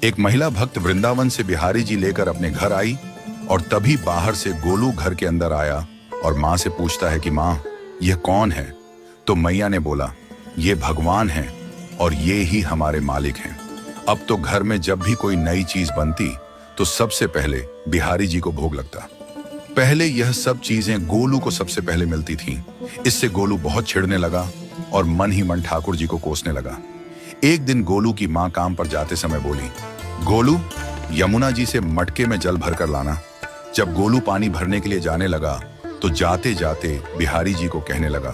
एक महिला भक्त वृंदावन से बिहारी जी लेकर अपने घर आई और तभी बाहर से गोलू घर के अंदर आया और माँ से पूछता है कि माँ, यह कौन है? तो मैया ने बोला, ये भगवान हैं और ये ही हमारे मालिक हैं। अब तो घर में जब भी कोई नई चीज बनती तो सबसे पहले बिहारी जी को भोग लगता। पहले यह सब चीजें गोलू को सबसे पहले मिलती थीं। इससे गोलू बहुत चिढ़ने लगा और मन ही मन ठाकुर जी को कोसने लगा। एक दिन गोलू की माँ काम पर जाते समय बोली, गोलू, यमुना जी से मटके में जल भर कर लाना। जब गोलू पानी भरने के लिए जाने लगा तो जाते जाते बिहारी जी को कहने लगा,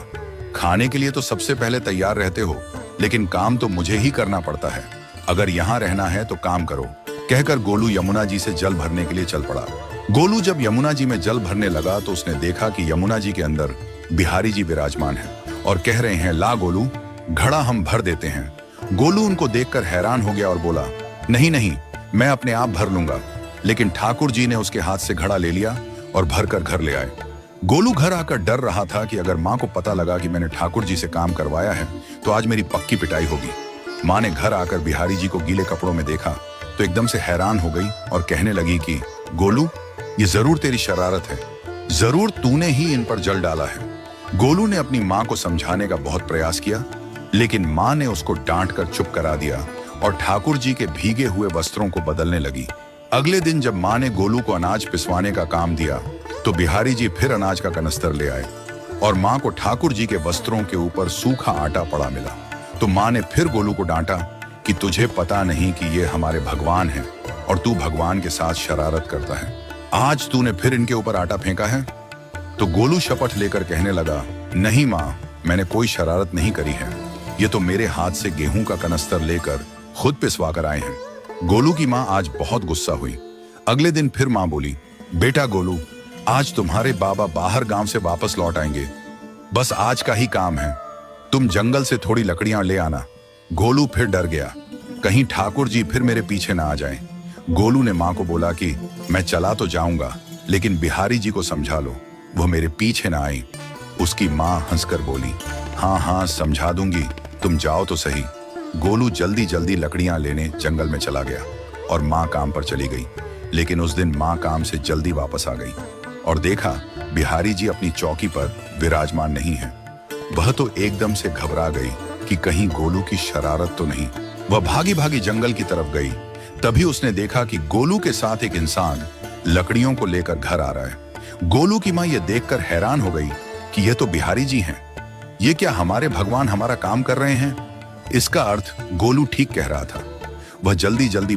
खाने के लिए तो सबसे पहले तैयार रहते हो, लेकिन काम तो मुझे ही करना पड़ता है। अगर यहाँ रहना है तो काम करो। कहकर गोलू यमुना जी से जल भरने के लिए चल पड़ा। गोलू जब यमुना जी में जल भरने लगा तो उसने देखा कि यमुना जी के अंदर बिहारी जी विराजमान हैं और कह रहे हैं, ला गोलू, घड़ा हम भर देते हैं। गोलू उनको देखकर हैरान हो गया और बोला, नहीं नहीं, मैं अपने आप भर लूंगा। लेकिन ठाकुर जी ने उसके हाथ से घड़ा ले लिया और भरकर घर ले आए। गोलू घर आकर डर रहा था कि अगर माँ को पता लगा कि मैंने ठाकुर जी से काम करवाया है तो आज मेरी पक्की पिटाई होगी। माँ ने घर आकर बिहारी जी को गीले कपड़ों में देखा तो एकदम से हैरान हो गई और कहने लगी कि गोलू, ये जरूर तेरी शरारत है, जरूर तूने ही इन पर जल डाला है। गोलू ने अपनी माँ को समझाने का बहुत प्रयास किया, लेकिन माँ ने उसको डांट कर चुप करा दिया और ठाकुर जी के भीगे हुए वस्त्रों को बदलने लगी। अगले दिन जब माँ ने गोलू को अनाज पिसवाने का काम दिया तो बिहारी जी फिर अनाज का कनस्तर ले आए और माँ को ठाकुर जी के वस्त्रों के ऊपर सूखा आटा पड़ा मिला। तो माँ ने फिर गोलू को डांटा कि तुझे पता नहीं कि ये हमारे भगवान हैं और तू भगवान के साथ शरारत करता है। आज तूने फिर इनके ऊपर आटा फेंका है। तो गोलू शपथ लेकर कहने लगा, नहीं माँ, मैंने कोई शरारत नहीं करी है। ये तो मेरे हाथ से गेहूं का कनस्तर लेकर खुद पिसवा कर आए हैं। गोलू की माँ आज बहुत गुस्सा हुई। अगले दिन फिर माँ बोली, बेटा गोलू, आज तुम्हारे बाबा बाहर गांव से वापस लौट आएंगे। बस आज का ही काम है, तुम जंगल से थोड़ी लकड़ियां ले आना। गोलू फिर डर गया, कहीं ठाकुर जी फिर मेरे पीछे ना आ जाएं। गोलू ने माँ को बोला कि मैं चला तो जाऊंगा, लेकिन बिहारी जी को समझा लो, वो मेरे पीछे ना आए। उसकी माँ हंसकर बोली, हाँ हाँ समझा दूंगी, तुम जाओ तो सही। गोलू जल्दी जल्दी लकड़ियां लेने जंगल में चला गया और माँ काम पर चली गई। लेकिन उस दिन माँ काम से जल्दी वापस आ गई और देखा बिहारी जी अपनी चौकी पर विराजमान नहीं है। वह तो एकदम से घबरा गई कि कहीं गोलू की शरारत तो नहीं। वह भागी भागी जंगल की तरफ गई। तभी उसने देखा कि गोलू के साथ एक इंसान लकड़ियों को लेकर घर आ रहा है। गोलू की माँ यह देखकर हैरान हो गई कि यह तो बिहारी जी हैं। ये क्या हमारे भगवान हमारा काम कर रहे हैं? इसका अर्थ गोलू ठीक कह रहा था। वह जल्दी जल्दी